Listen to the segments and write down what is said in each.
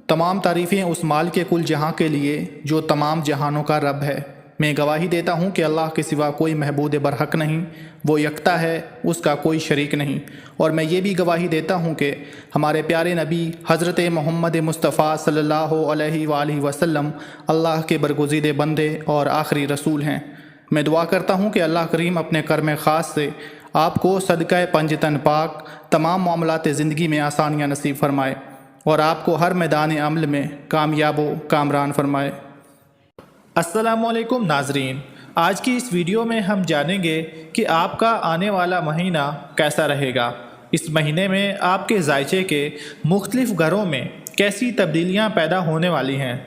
تمام تعریفیں اس مال کے کل جہاں کے لیے جو تمام جہانوں کا رب ہے۔ میں گواہی دیتا ہوں کہ اللہ کے سوا کوئی معبود برحق نہیں، وہ یکتا ہے، اس کا کوئی شریک نہیں۔ اور میں یہ بھی گواہی دیتا ہوں کہ ہمارے پیارے نبی حضرت محمد مصطفیٰ صلی اللہ علیہ وآلہ وسلم اللہ کے برگزیدہ بندے اور آخری رسول ہیں۔ میں دعا کرتا ہوں کہ اللہ کریم اپنے کرم خاص سے آپ کو صدقہ پنجتن پاک تمام معاملات زندگی میں آسانیاں نصیب فرمائے اور آپ کو ہر میدان عمل میں کامیاب و کامران فرمائے۔ السلام علیکم ناظرین، آج کی اس ویڈیو میں ہم جانیں گے کہ آپ کا آنے والا مہینہ کیسا رہے گا۔ اس مہینے میں آپ کے ذائچے کے مختلف گھروں میں کیسی تبدیلیاں پیدا ہونے والی ہیں،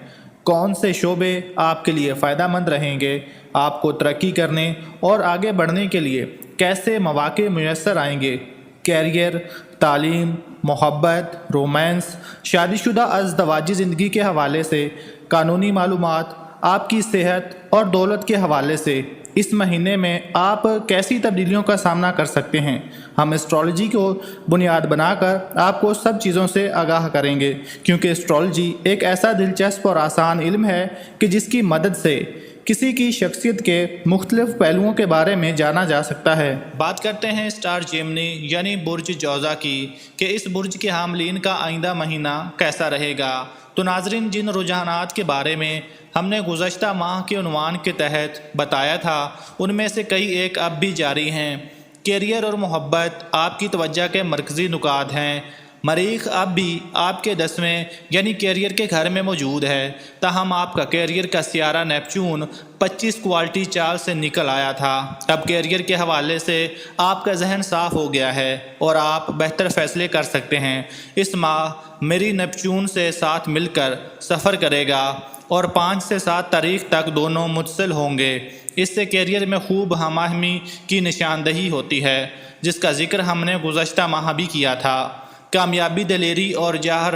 کون سے شعبے آپ کے لیے فائدہ مند رہیں گے، آپ کو ترقی کرنے اور آگے بڑھنے کے لیے کیسے مواقع میسر آئیں گے، کیریئر، تعلیم، محبت، رومانس، شادی شدہ ازدواجی زندگی کے حوالے سے، قانونی معلومات، آپ کی صحت اور دولت کے حوالے سے اس مہینے میں آپ کیسی تبدیلیوں کا سامنا کر سکتے ہیں۔ ہم اسٹرالوجی کو بنیاد بنا کر آپ کو سب چیزوں سے آگاہ کریں گے، کیونکہ اسٹرالوجی ایک ایسا دلچسپ اور آسان علم ہے کہ جس کی مدد سے کسی کی شخصیت کے مختلف پہلوؤں کے بارے میں جانا جا سکتا ہے۔ بات کرتے ہیں اسٹار جیمنی یعنی برج جوزا کی کہ اس برج کے حاملین کا آئندہ مہینہ کیسا رہے گا۔ تو ناظرین، جن رجحانات کے بارے میں ہم نے گزشتہ ماہ کے عنوان کے تحت بتایا تھا ان میں سے کئی ایک اب بھی جاری ہیں۔ کیریئر اور محبت آپ کی توجہ کے مرکزی نکات ہیں۔ مریخ اب بھی آپ کے 10ویں یعنی کیریئر کے گھر میں موجود ہے، تاہم آپ کا کیریئر کا سیارہ نیپچون 25 کوالٹی چال سے نکل آیا تھا۔ اب کیریئر کے حوالے سے آپ کا ذہن صاف ہو گیا ہے اور آپ بہتر فیصلے کر سکتے ہیں۔ اس ماہ میری نیپچون سے ساتھ مل کر سفر کرے گا اور 5 سے 7 تاریخ تک دونوں متصل ہوں گے۔ اس سے کیریئر میں خوب ہم آہنگی کی نشاندہی ہوتی ہے، جس کا ذکر ہم نے گزشتہ ماہ بھی کیا تھا۔ کامیابی دلیری اور جاہر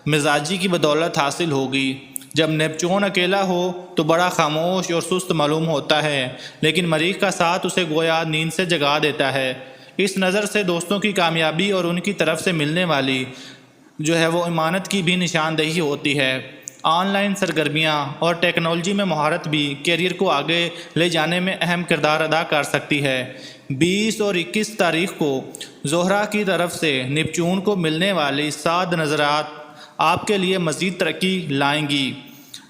مزاجی کی بدولت حاصل ہوگی۔ جب نیپچون اکیلا ہو تو بڑا خاموش اور سست معلوم ہوتا ہے، لیکن مریخ کا ساتھ اسے گویا نیند سے جگا دیتا ہے۔ اس نظر سے دوستوں کی کامیابی اور ان کی طرف سے ملنے والی وہ امانت کی بھی نشاندہی ہوتی ہے۔ آن لائن سرگرمیاں اور ٹیکنالوجی میں مہارت بھی کیریئر کو آگے لے جانے میں اہم کردار ادا کر سکتی ہے۔ 20 اور 21 تاریخ کو زہرہ کی طرف سے نیپچون کو ملنے والی 7 نظرات آپ کے لیے مزید ترقی لائیں گی۔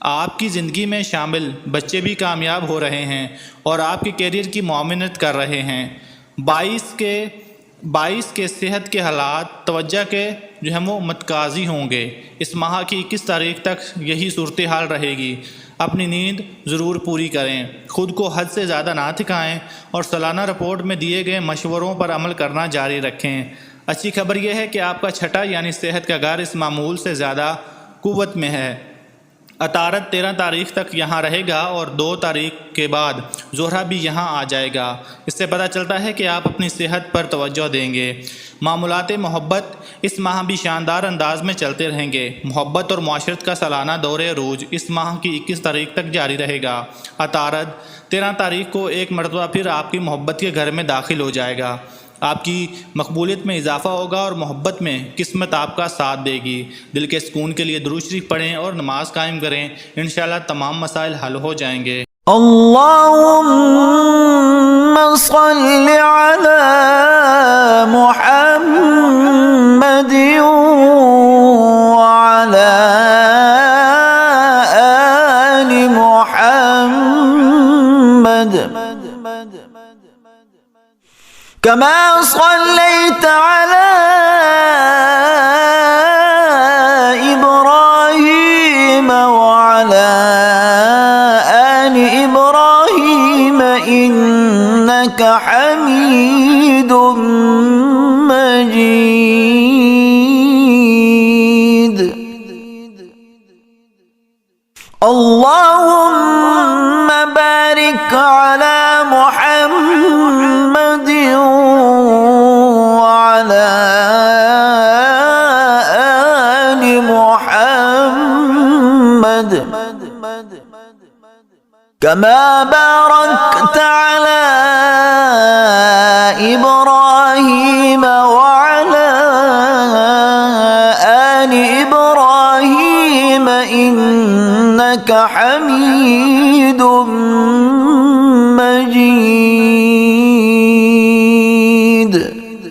آپ کی زندگی میں شامل بچے بھی کامیاب ہو رہے ہیں اور آپ کے کیریئر کی معاونت کر رہے ہیں۔ 22 کے صحت کے حالات توجہ کے وہ متقاضی ہوں گے۔ اس ماہ کی 21 تاریخ تک یہی صورتحال رہے گی۔ اپنی نیند ضرور پوری کریں، خود کو حد سے زیادہ نہ تھکائیں اور سالانہ رپورٹ میں دیے گئے مشوروں پر عمل کرنا جاری رکھیں۔ اچھی خبر یہ ہے کہ آپ کا 6 یعنی صحت کا گھر اس معمول سے زیادہ قوت میں ہے۔ عطارد 13 تاریخ تک یہاں رہے گا اور 2 تاریخ کے بعد زہرہ بھی یہاں آ جائے گا۔ اس سے پتہ چلتا ہے کہ آپ اپنی صحت پر توجہ دیں گے۔ معاملات محبت اس ماہ بھی شاندار انداز میں چلتے رہیں گے۔ محبت اور معاشرت کا سالانہ دور عروج اس ماہ کی 21 تاریخ تک جاری رہے گا۔ عطارد 13 تاریخ کو ایک مرتبہ پھر آپ کی محبت کے گھر میں داخل ہو جائے گا۔ آپ کی مقبولیت میں اضافہ ہوگا اور محبت میں قسمت آپ کا ساتھ دے گی۔ دل کے سکون کے لیے درود شریف پڑھیں اور نماز قائم کریں، انشاءاللہ تمام مسائل حل ہو جائیں گے۔ اللہم صل علی محمد وعلی آل محمد كما صليت على إبراهيم وعلى آل إبراهيم إنك حميد مجيد اللهم بارك على محمد وعلى آل محمد كما باركت على إبراهيم وعلى آل إبراهيم إنك حميد